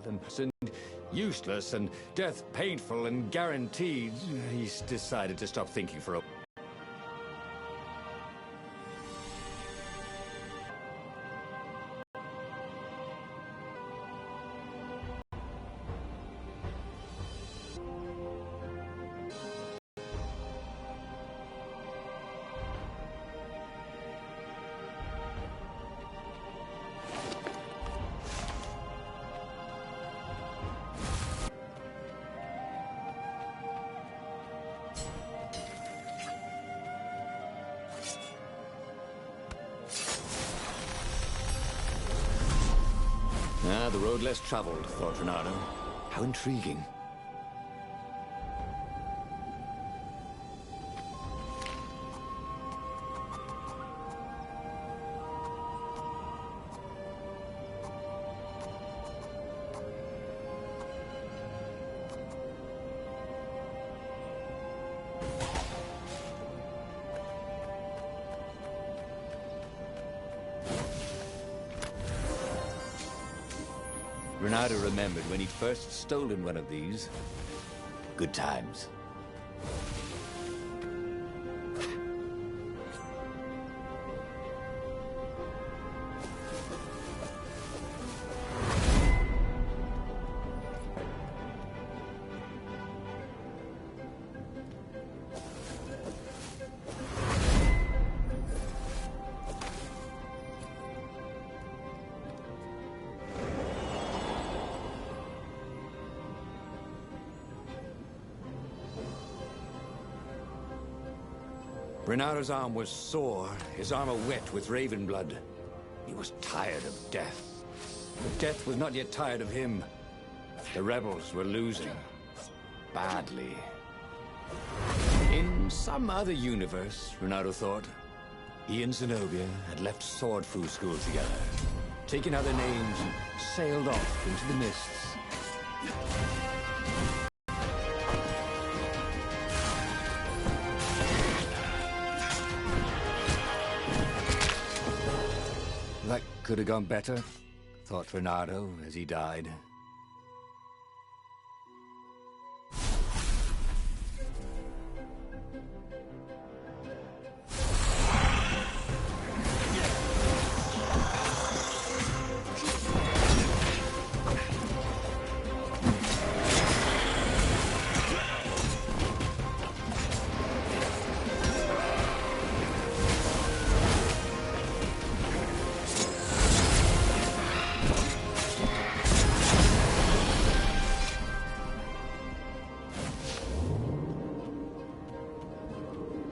and useless and death painful and guaranteed, he's decided to stop thinking for a... Ah, the road less traveled, thought Renato. How intriguing. Renato remembered when he'd first stolen one of these. Good times. Renato's arm was sore, his armor wet with raven blood. He was tired of death. But death was not yet tired of him. The rebels were losing. Badly. In some other universe, Renato thought, he and Zenobia had left Sword Fu School together, taken other names and sailed off into the mists. That could have gone better, thought Renato as he died.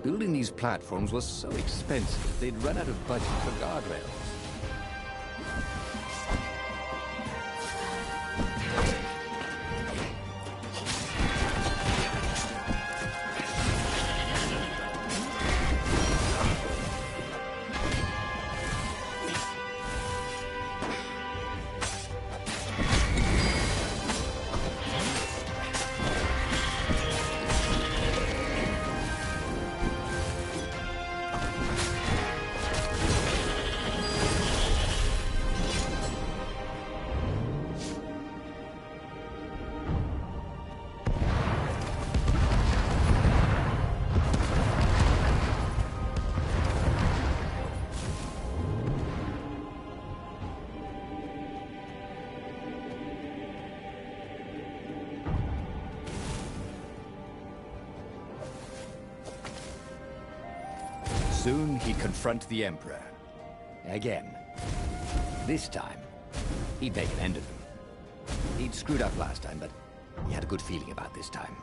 Building these platforms was so expensive, they'd run out of budget for guardrails. Soon he'd confront the Emperor. Again. This time, he'd make an end of him. He'd screwed up last time, but he had a good feeling about this time.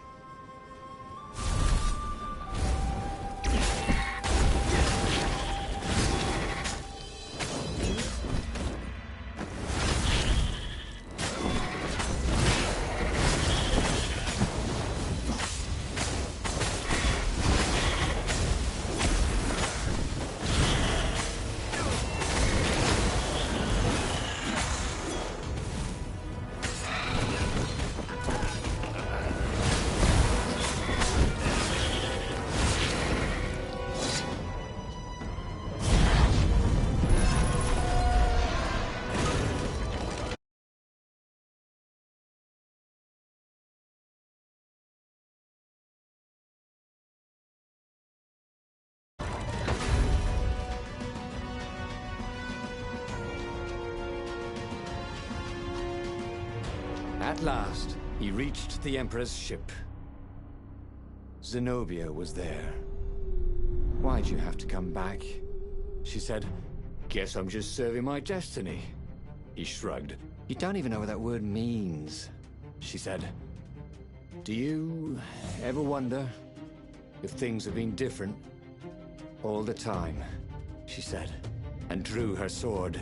At last, he reached the Emperor's ship. Zenobia was there. "Why'd you have to come back?" she said. "Guess I'm just serving my destiny." He shrugged. "You don't even know what that word means," she said. "Do you ever wonder if things have been different all the time?" she said, and drew her sword.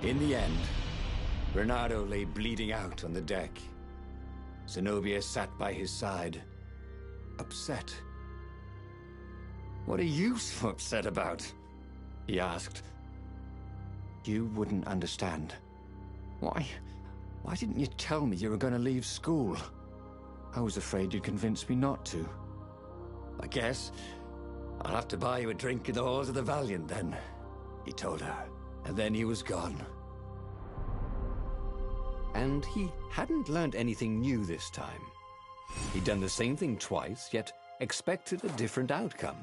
In the end, Bernardo lay bleeding out on the deck. Zenobia sat by his side, upset. "What are you so upset about?" he asked. "You wouldn't understand. Why didn't you tell me you were going to leave school? I was afraid you'd convince me not to." "I guess I'll have to buy you a drink in the halls of the Valiant then," he told her, and then he was gone. And he hadn't learned anything new this time. He'd done the same thing twice, yet expected a different outcome.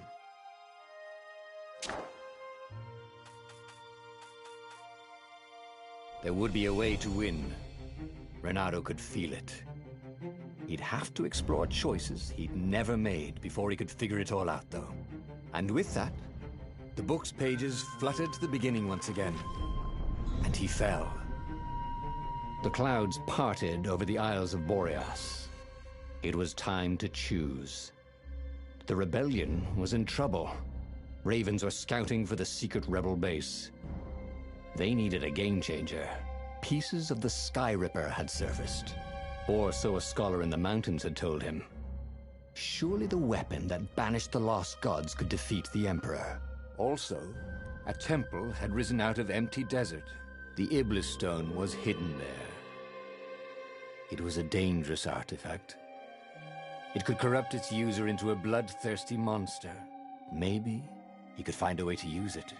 There would be a way to win. Renato could feel it. He'd have to explore choices he'd never made before he could figure it all out, though. And with that, the book's pages fluttered to the beginning once again. And he fell. The clouds parted over the Isles of Boreas. It was time to choose. The rebellion was in trouble. Ravens were scouting for the secret rebel base. They needed a game changer. Pieces of the Sky Ripper had surfaced. Or so a scholar in the mountains had told him. Surely the weapon that banished the lost gods could defeat the Emperor. Also, a temple had risen out of empty desert. The Iblis stone was hidden there. It was a dangerous artifact. It could corrupt its user into a bloodthirsty monster. Maybe he could find a way to use it,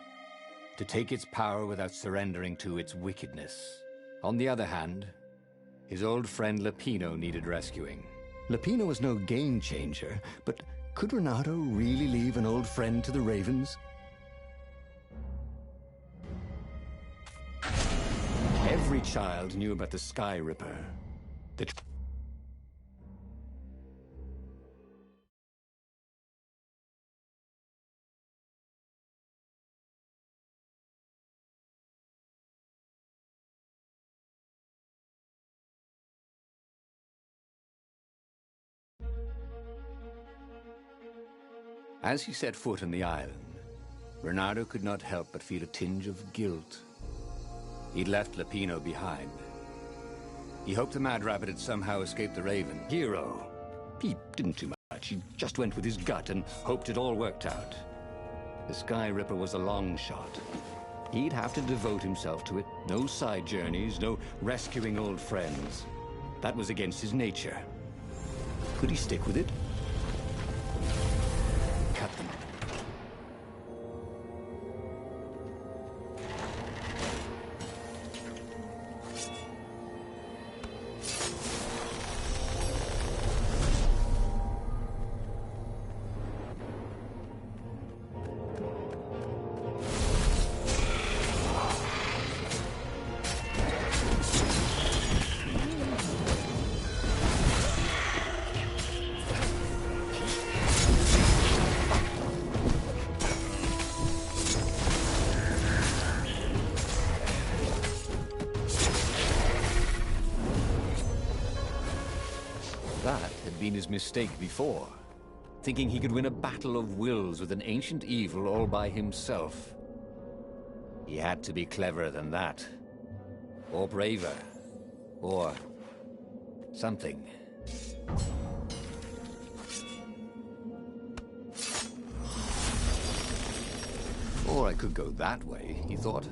to take its power without surrendering to its wickedness. On the other hand, his old friend Lapino needed rescuing. Lapino was no game changer, but could Renato really leave an old friend to the Ravens? Every child knew about the Sky Ripper. As he set foot on the island, Renato could not help but feel a tinge of guilt. He'd left Lapino behind. He hoped the Mad Rabbit had somehow escaped the Raven. Hero. He didn't do much. He just went with his gut and hoped it all worked out. The Sky Ripper was a long shot. He'd have to devote himself to it. No side journeys, no rescuing old friends. That was against his nature. Could he stick with it? Cut them. Been his mistake before, thinking he could win a battle of wills with an ancient evil all by himself. He had to be cleverer than that, or braver, or something. Or I could go that way, he thought.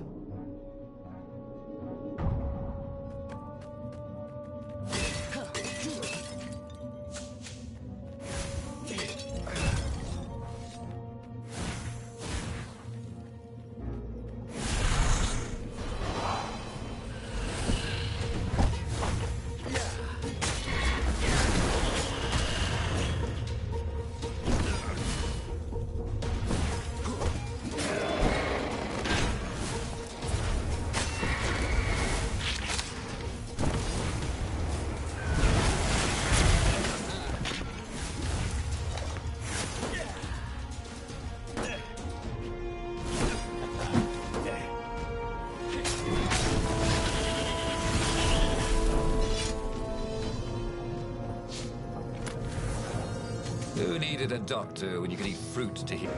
Who needed a doctor when you could eat fruit to heal?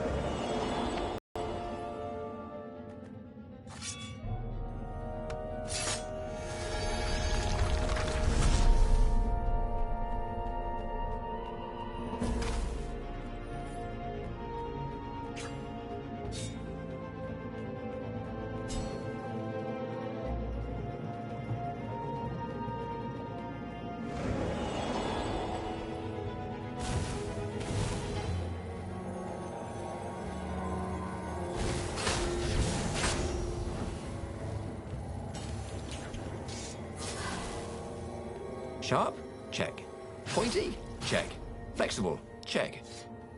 Sharp? Check. Pointy? Check. Flexible? Check.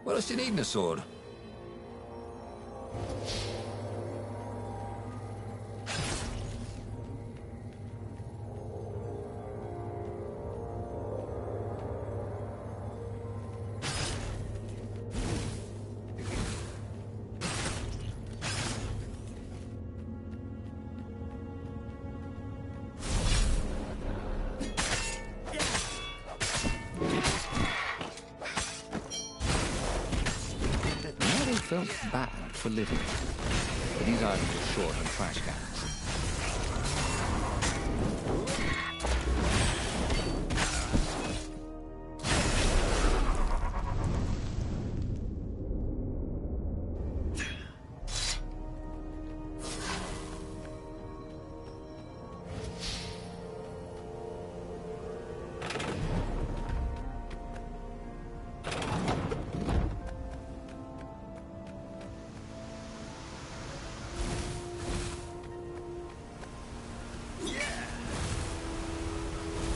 What else do you need in a sword? Felt bad for living, but these items are short on trash cans.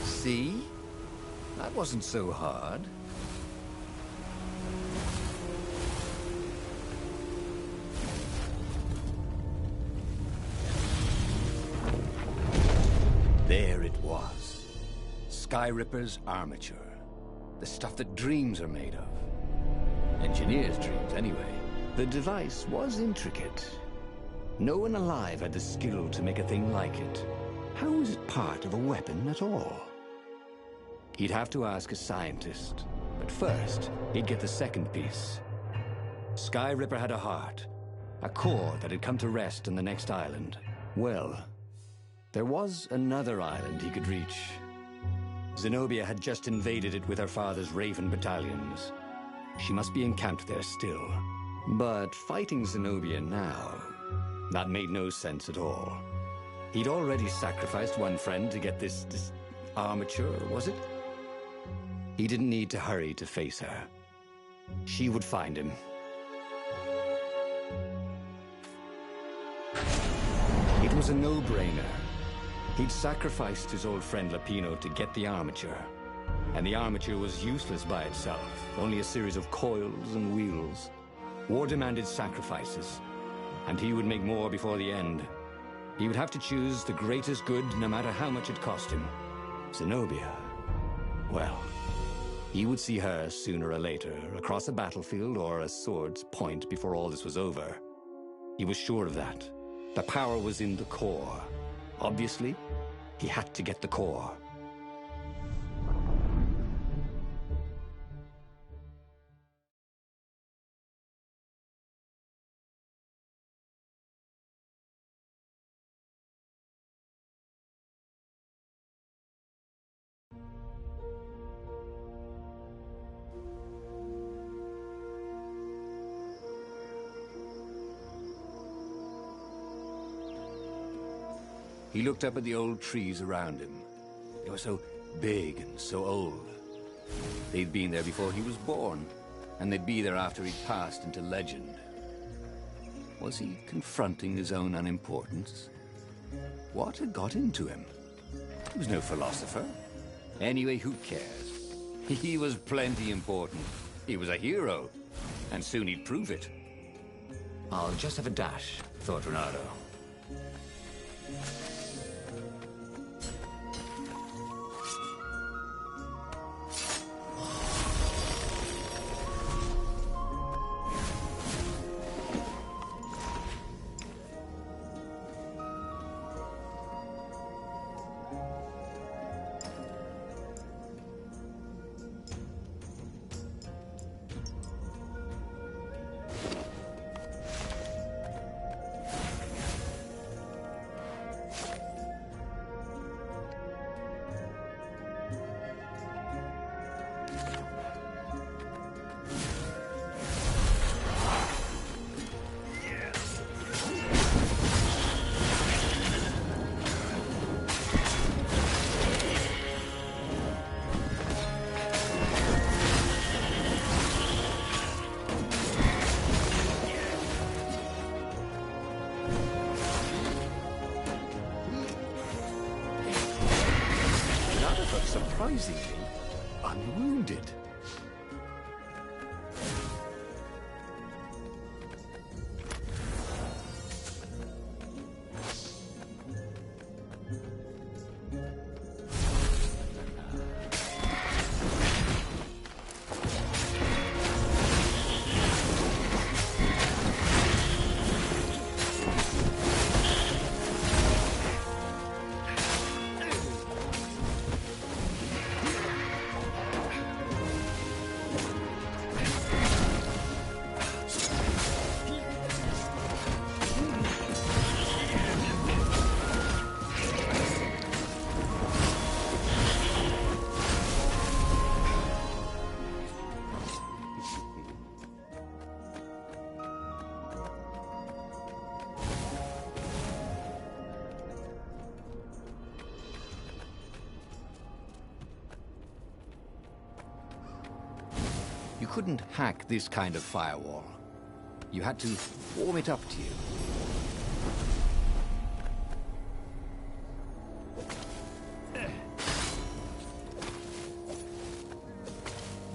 See? That wasn't so hard. There it was. Skyripper's armature. The stuff that dreams are made of. Engineers' dreams, anyway. The device was intricate. No one alive had the skill to make a thing like it. How was it part of a weapon at all? He'd have to ask a scientist, but first, he'd get the second piece. Skyripper had a heart, a core that had come to rest on the next island. Well, there was another island he could reach. Zenobia had just invaded it with her father's Raven battalions. She must be encamped there still. But fighting Zenobia now, that made no sense at all. He'd already sacrificed one friend to get this armature, was it? He didn't need to hurry to face her. She would find him. It was a no-brainer. He'd sacrificed his old friend Lapino to get the armature. And the armature was useless by itself, only a series of coils and wheels. War demanded sacrifices, and he would make more before the end. He would have to choose the greatest good, no matter how much it cost him. Zenobia. Well, he would see her sooner or later, across a battlefield or a sword's point before all this was over. He was sure of that. The power was in the core. Obviously, he had to get the core. He looked up at the old trees around him. They were so big and so old. They'd been there before he was born, and they'd be there after he'd passed into legend. Was he confronting his own unimportance? What had got into him? He was no philosopher. Anyway, who cares? He was plenty important. He was a hero, and soon he'd prove it. I'll just have a dash, thought Renato. but surprisingly unwounded. You couldn't hack this kind of firewall. You had to warm it up to you.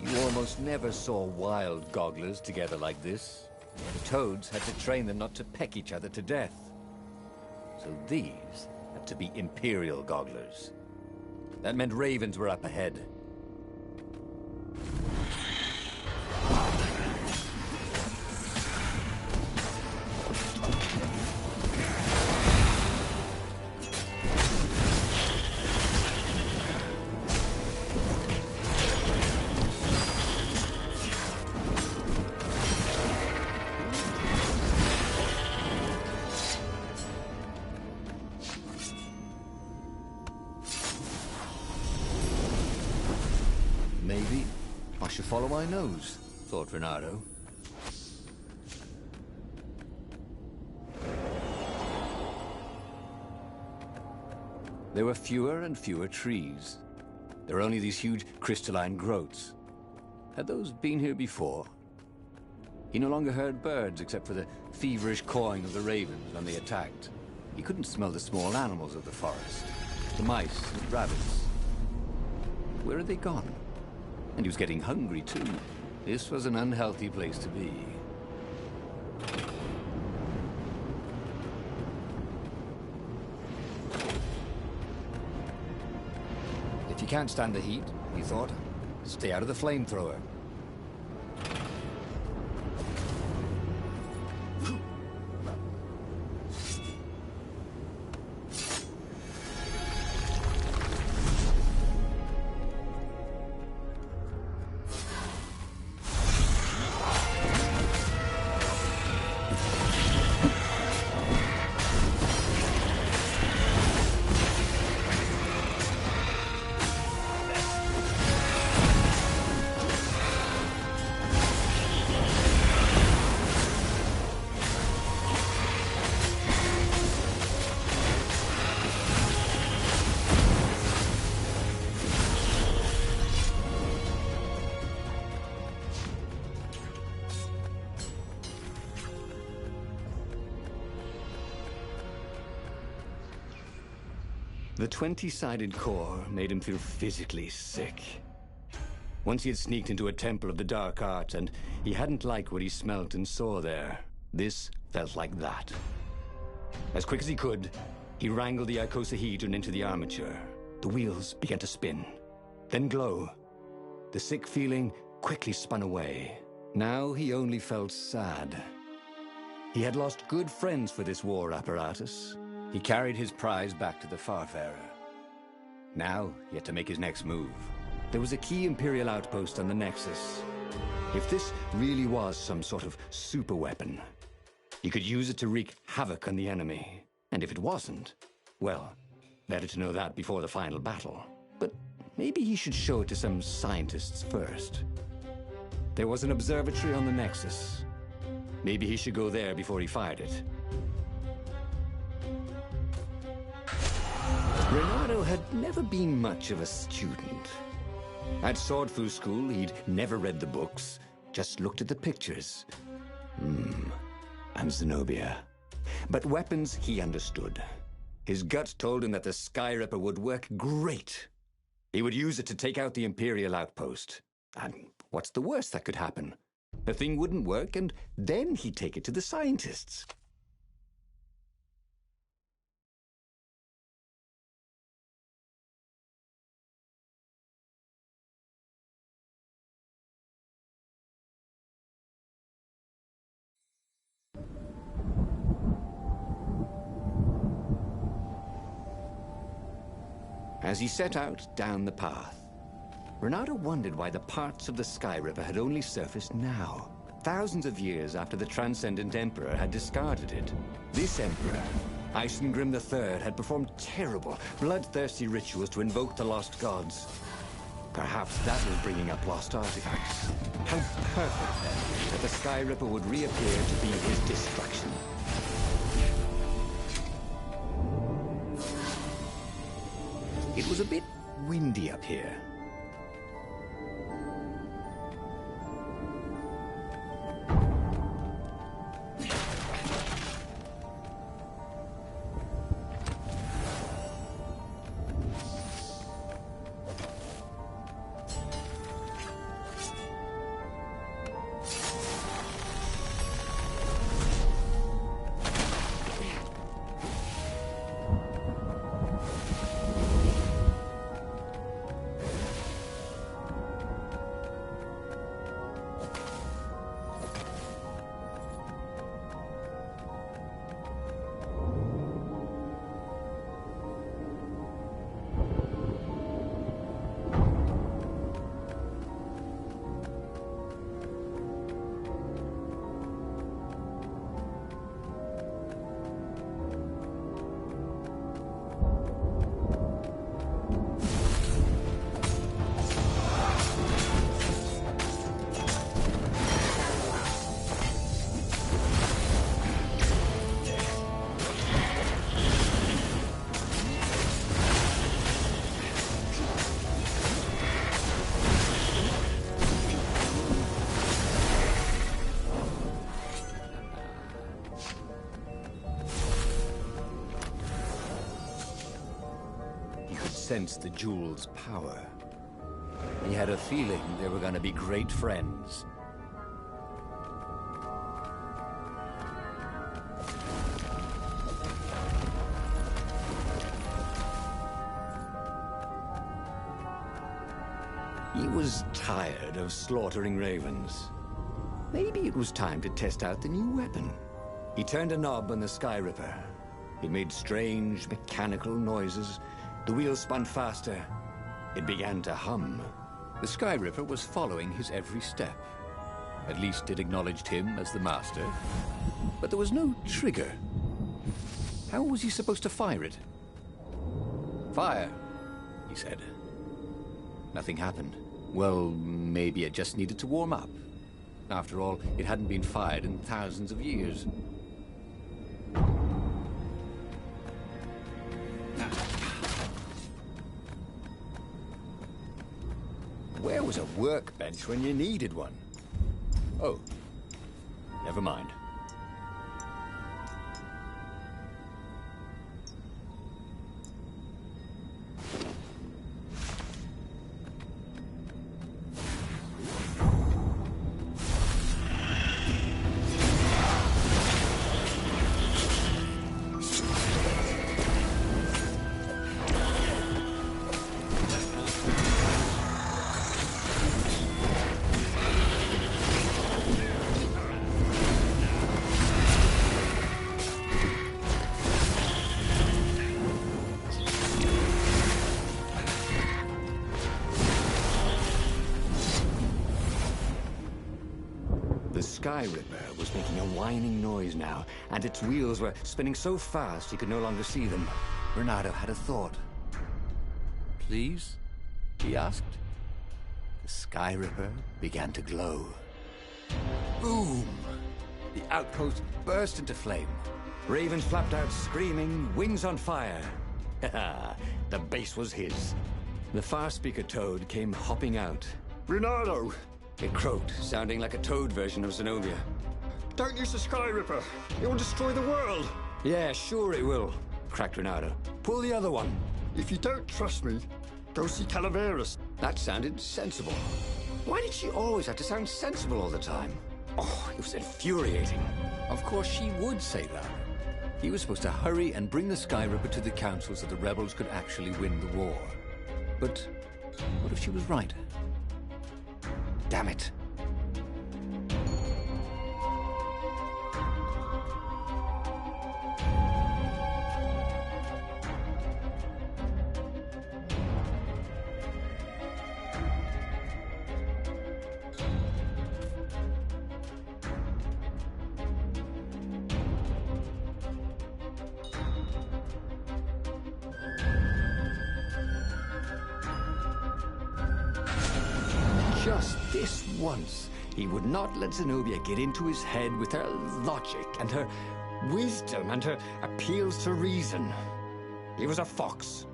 You almost never saw wild gogglers together like this. The toads had to train them not to peck each other to death. So these had to be Imperial gogglers. That meant ravens were up ahead. Maybe I should follow my nose, thought Renato. There were fewer and fewer trees. There were only these huge crystalline growths. Had those been here before? He no longer heard birds except for the feverish cawing of the ravens when they attacked. He couldn't smell the small animals of the forest, the mice and rabbits. Where had they gone? And he was getting hungry, too. This was an unhealthy place to be. If you can't stand the heat, he thought, stay out of the flamethrower. The 20-sided core made him feel physically sick. Once he had sneaked into a temple of the dark arts, and he hadn't liked what he smelt and saw there. This felt like that. As quick as he could, he wrangled the icosahedron into the armature. The wheels began to spin, then glow. The sick feeling quickly spun away. Now he only felt sad. He had lost good friends for this war apparatus. He carried his prize back to the Farfarer. Now, he had to make his next move. There was a key Imperial outpost on the Nexus. If this really was some sort of super weapon, he could use it to wreak havoc on the enemy. And if it wasn't, well, better to know that before the final battle. But maybe he should show it to some scientists first. There was an observatory on the Nexus. Maybe he should go there before he fired it. Renato had never been much of a student. At Swordfu School, he'd never read the books, just looked at the pictures. And Zenobia. But weapons he understood. His gut told him that the Skyripper would work great He would use it to take out the Imperial outpost. And what's the worst that could happen? The thing wouldn't work, and then he'd take it to the scientists. As he set out down the path, Renato wondered why the parts of the Sky River had only surfaced now, thousands of years after the Transcendent Emperor had discarded it. This Emperor, Isengrim III, had performed terrible, bloodthirsty rituals to invoke the lost gods. Perhaps that was bringing up lost artifacts. How perfect, then, that the Sky Ripper would reappear to be his destruction. It was a bit windy up here. Sensed the jewel's power. He had a feeling they were going to be great friends. He was tired of slaughtering ravens. Maybe it was time to test out the new weapon. He turned a knob on the Sky Ripper. It made strange, mechanical noises. The wheels spun faster. It began to hum. The Sky Ripper was following his every step. At least it acknowledged him as the master. But there was no trigger. How was he supposed to fire it? Fire, he said. Nothing happened. Well, maybe it just needed to warm up. After all, it hadn't been fired in thousands of years. Where was a workbench when you needed one? Oh, never mind. The Sky Ripper was making a whining noise now, and its wheels were spinning so fast he could no longer see them. Renato had a thought. Please? He asked. The Sky Ripper began to glow. Boom! The outpost burst into flame. Ravens flapped out screaming, wings on fire. The base was his. The far-speaker toad came hopping out. Renato! It croaked, sounding like a toad version of Zenobia. Don't use the Sky Ripper. It will destroy the world. Yeah, sure it will, cracked Renato. Pull the other one. If you don't trust me, Go see Calaveras. That sounded sensible. Why did she always have to sound sensible all the time? Oh, it was infuriating. Of course she would say that. He was supposed to hurry and bring the Sky Ripper to the council so the rebels could actually win the war. But what if she was right? Damn it. Just this once, he would not let Zenobia get into his head with her logic and her wisdom and her appeals to reason. He was a fox.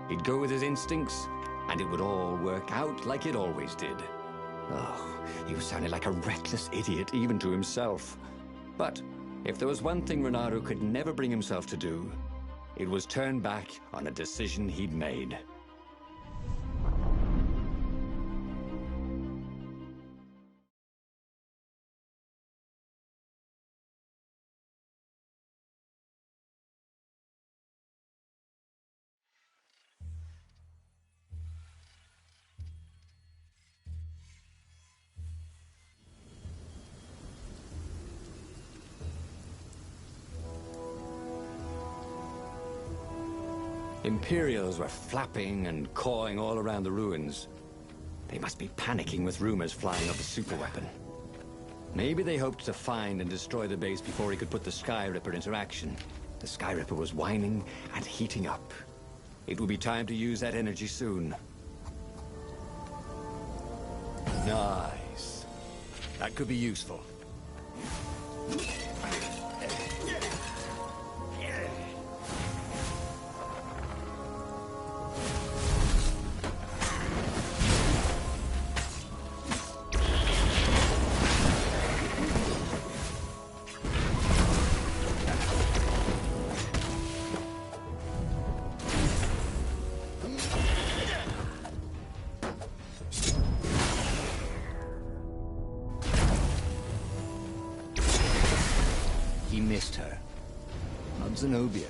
He'd go with his instincts, and it would all work out like it always did. Oh, he was sounding like a reckless idiot, even to himself. But if there was one thing Renato could never bring himself to do, it was turn back on a decision he'd made. Imperials were flapping and cawing all around the ruins. They must be panicking with rumors flying of a superweapon. Maybe they hoped to find and destroy the base before he could put the Sky Ripper into action. The Sky Ripper was whining and heating up. It would be time to use that energy soon. Nice. That could be useful. He missed her. Not Zenobia.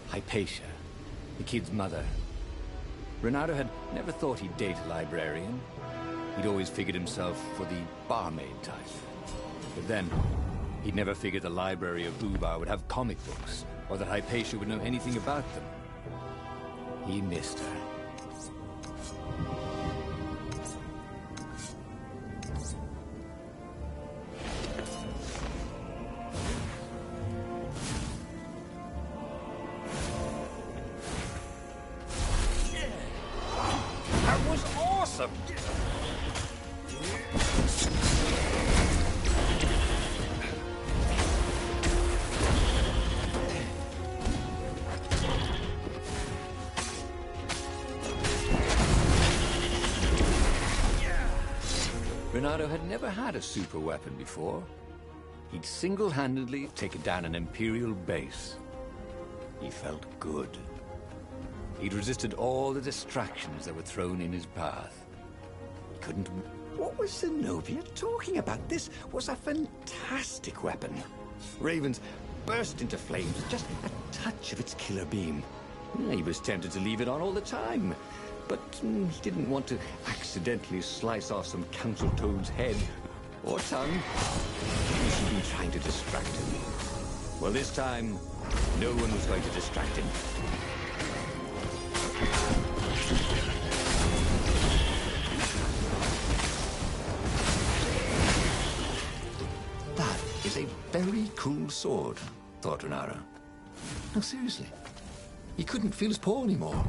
Hypatia, the kid's mother. Renato had never thought he'd date a librarian. He'd always figured himself for the barmaid type. But then, he'd never figured the library of Ubar would have comic books, or that Hypatia would know anything about them. He missed her. That was awesome! Renato had never had a super weapon before. He'd single-handedly taken down an Imperial base. He felt good. He'd resisted all the distractions that were thrown in his path. He couldn't... What was Zenobia talking about? This was a fantastic weapon. Ravens burst into flames with just a touch of its killer beam. He was tempted to leave it on all the time, but he didn't want to accidentally slice off some council toad's head or tongue. Maybe she'd been trying to distract him. Well, this time, no one was going to distract him. That is a very cool sword, thought Renato. No, seriously. He couldn't feel his paw anymore.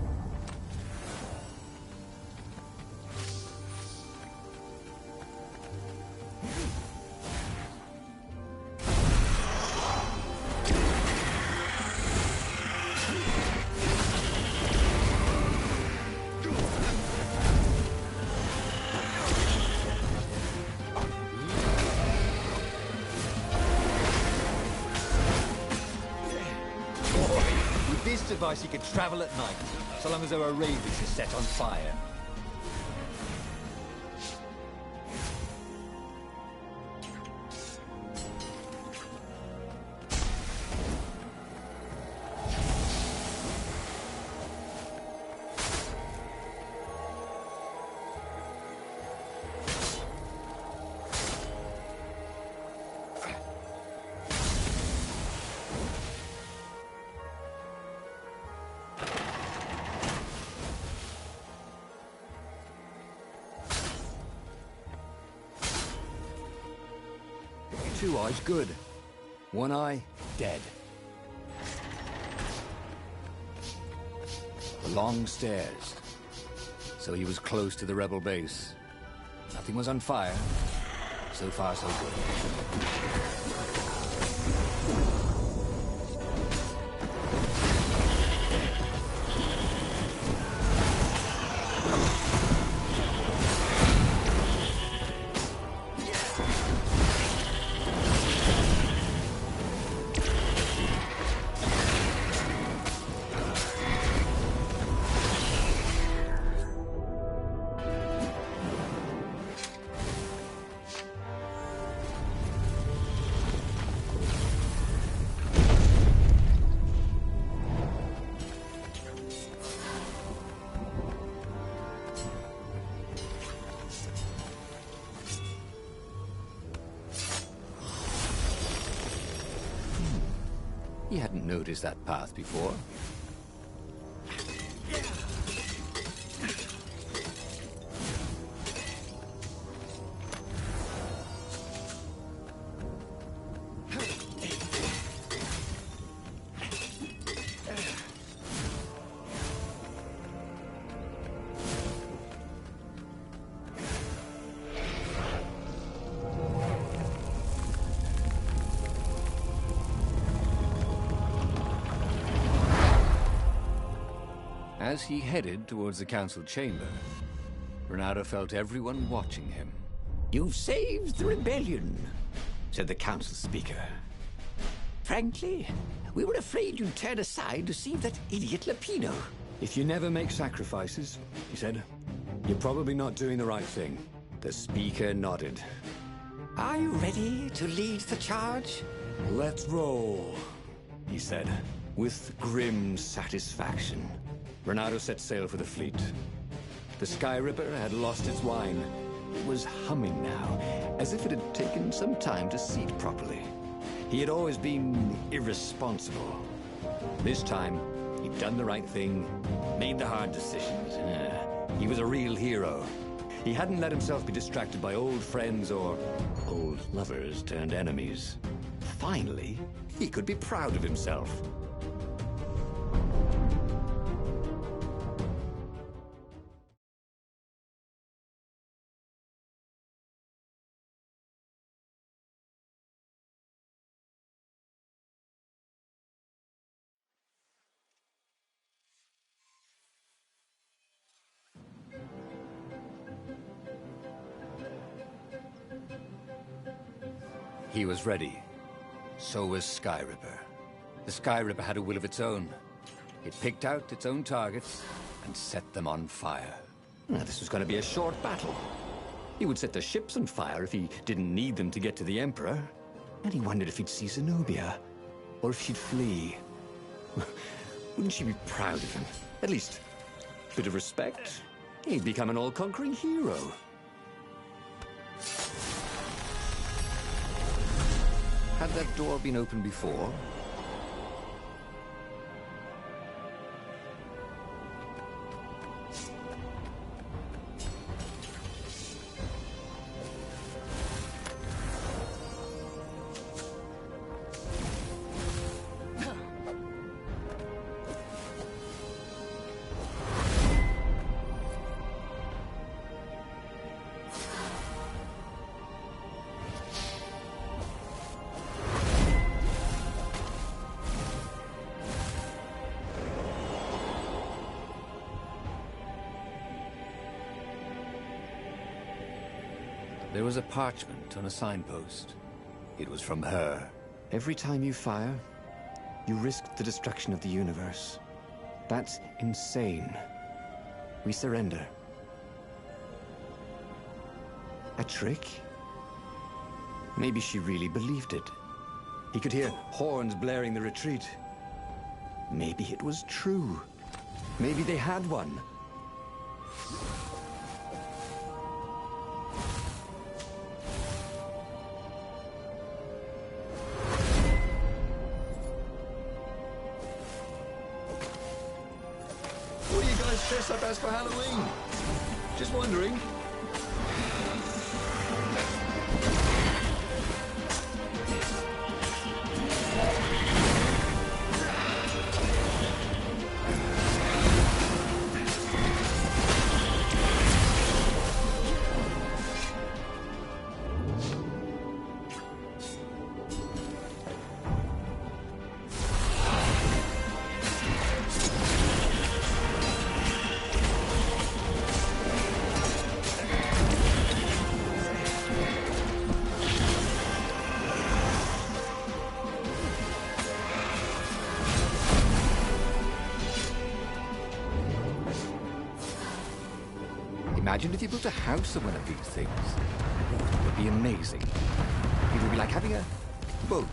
device he could travel at night, so long as there were ravens to set on fire. Two eyes good. One eye dead. The long stairs. So he was close to the rebel base. Nothing was on fire. So far, so good. He hadn't noticed that path before. As he headed towards the council chamber, Renato felt everyone watching him. "You've saved the rebellion," said the council speaker. "Frankly, we were afraid you'd turn aside to save that idiot Lapino." If you never make sacrifices, he said, you're probably not doing the right thing. The speaker nodded. "Are you ready to lead the charge?" Let's roll, he said, with grim satisfaction. Renato set sail for the fleet. The Sky Ripper had lost its wine. It was humming now, as if it had taken some time to seat properly. He had always been irresponsible. This time, he'd done the right thing, made the hard decisions. He was a real hero. He hadn't let himself be distracted by old friends or old lovers turned enemies. Finally, he could be proud of himself. He was ready. So was Sky Ripper. The Sky Ripper had a will of its own. It picked out its own targets and set them on fire. Now, this was going to be a short battle. He would set the ships on fire if he didn't need them to get to the Emperor. And he wondered if he'd see Zenobia, or if she'd flee. Wouldn't she be proud of him? At least, a bit of respect. He'd become an all-conquering hero. Had that door been opened before? There was a parchment on a signpost. It was from her. Every time you fire, you risk the destruction of the universe. That's insane. We surrender. A trick? Maybe she really believed it. He could hear horns blaring the retreat. Maybe it was true. Maybe they had one. What do you guys dress up as for Halloween? Just wondering. Imagine if you built a house of one of these things. It would be amazing. It would be like having a boat.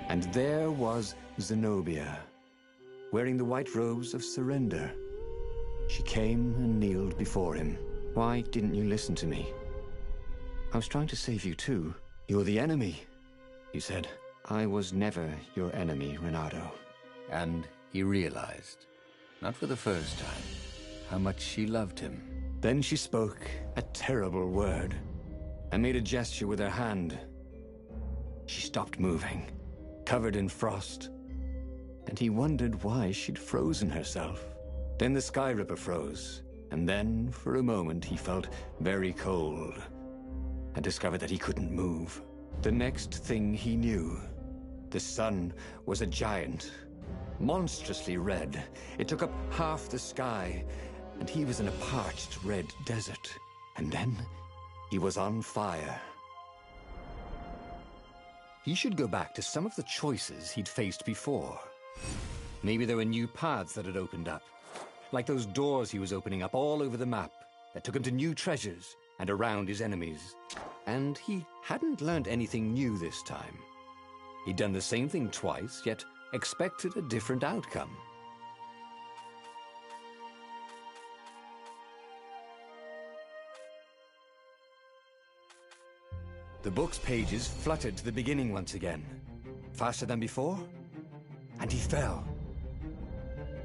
And there was Zenobia, wearing the white robes of surrender. She came and kneeled before him. Why didn't you listen to me? I was trying to save you too. You're the enemy, you said. I was never your enemy, Renato. And he realized, not for the first time, how much she loved him. Then she spoke a terrible word and made a gesture with her hand. She stopped moving, covered in frost, and he wondered why she'd frozen herself. Then the Sky Ripper froze, and then, for a moment, he felt very cold and discovered that he couldn't move. The next thing he knew, the sun was a giant, monstrously red. It took up half the sky, and he was in a parched red desert. And then he was on fire. He should go back to some of the choices he'd faced before. Maybe there were new paths that had opened up, like those doors he was opening up all over the map that took him to new treasures and around his enemies. And he hadn't learned anything new this time. He'd done the same thing twice, yet expected a different outcome. The book's pages fluttered to the beginning once again, faster than before, and he fell.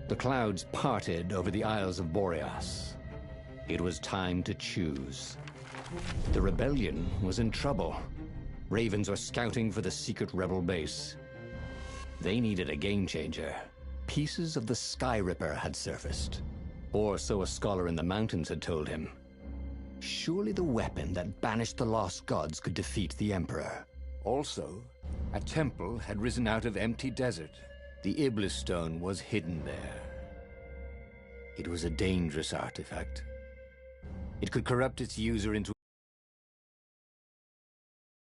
The clouds parted over the Isles of Boreas. It was time to choose. The rebellion was in trouble. Ravens were scouting for the secret rebel base. They needed a game changer. Pieces of the Sky Ripper had surfaced, or so a scholar in the mountains had told him. Surely the weapon that banished the lost gods could defeat the Emperor. Also, a temple had risen out of empty desert. The Iblis stone was hidden there. It was a dangerous artifact. It could corrupt its user into